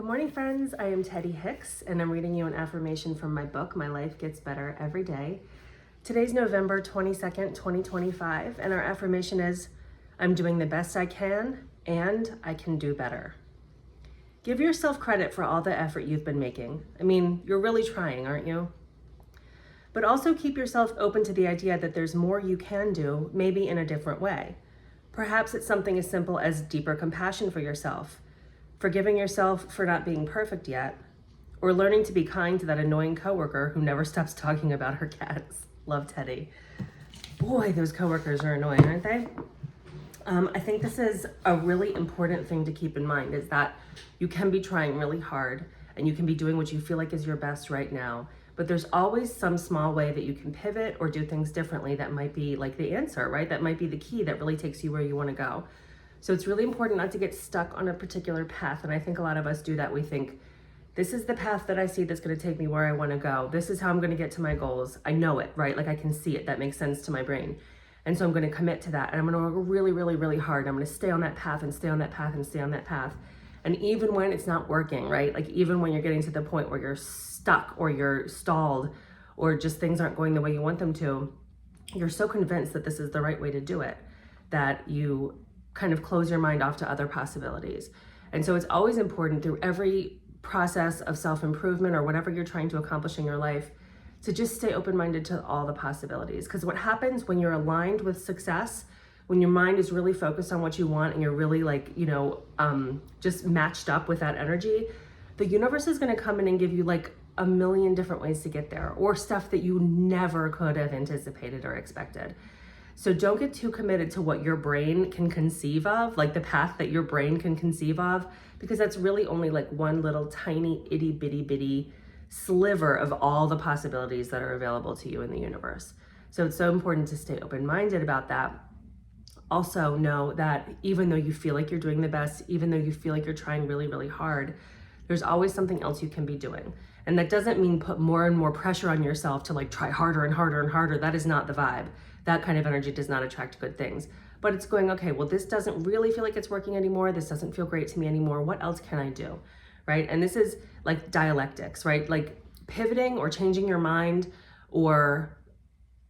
Good morning, friends. I am Teddy Hicks, and I'm reading you an affirmation from my book, My Life Gets Better Every Day. Today's November 22nd, 2025, and our affirmation is, I'm doing the best I can, and I can do better. Give yourself credit for all the effort you've been making. I mean, you're really trying, aren't you? But also keep yourself open to the idea that there's more you can do, maybe in a different way. Perhaps it's something as simple as deeper compassion for yourself, forgiving yourself for not being perfect yet, or learning to be kind to that annoying coworker who never stops talking about her cats. Love, Teddy. Boy, those coworkers are annoying, aren't they? I think this is a really important thing to keep in mind, is that you can be trying really hard and you can be doing what you feel like is your best right now, but there's always some small way that you can pivot or do things differently that might be like the answer, right? That might be the key that really takes you where you want to go. So it's really important not to get stuck on a particular path. And I think a lot of us do that. We think, this is the path that I see that's going to take me where I want to go. This is how I'm going to get to my goals. I know it, right? Like I can see it. That makes sense to my brain. And so I'm going to commit to that. And I'm going to work really, really, really hard. I'm going to stay on that path and stay on that path and stay on that path. And even when it's not working, right? Like even when you're getting to the point where you're stuck or you're stalled or just things aren't going the way you want them to, you're so convinced that this is the right way to do it that you kind of close your mind off to other possibilities. And so it's always important through every process of self-improvement or whatever you're trying to accomplish in your life to just stay open-minded to all the possibilities. Because what happens when you're aligned with success, when your mind is really focused on what you want and you're really like, just matched up with that energy, the universe is going to come in and give you like a million different ways to get there, or stuff that you never could have anticipated or expected. So don't get too committed to what your brain can conceive of, like the path that your brain can conceive of, because that's really only like one little tiny itty bitty bitty sliver of all the possibilities that are available to you in the universe. So it's so important to stay open-minded about that. Also know that even though you feel like you're doing the best, even though you feel like you're trying really, really hard, there's always something else you can be doing. And that doesn't mean put more and more pressure on yourself to like try harder and harder and harder. That is not the vibe. That kind of energy does not attract good things. But it's going, okay, well, this doesn't really feel like it's working anymore. This doesn't feel great to me anymore. What else can I do, right? And this is like dialectics, right? Like pivoting or changing your mind or,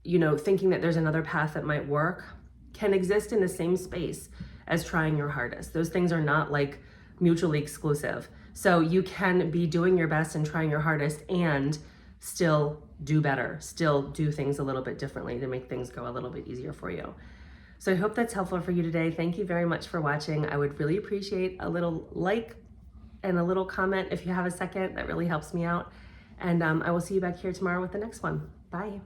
thinking that there's another path that might work can exist in the same space as trying your hardest. Those things are not like mutually exclusive. So you can be doing your best and trying your hardest and still do better, still do things a little bit differently to make things go a little bit easier for you. So I hope that's helpful for you today. Thank you very much for watching. I would really appreciate a little like and a little comment if you have a second. That really helps me out. And I will see you back here tomorrow with the next one. Bye.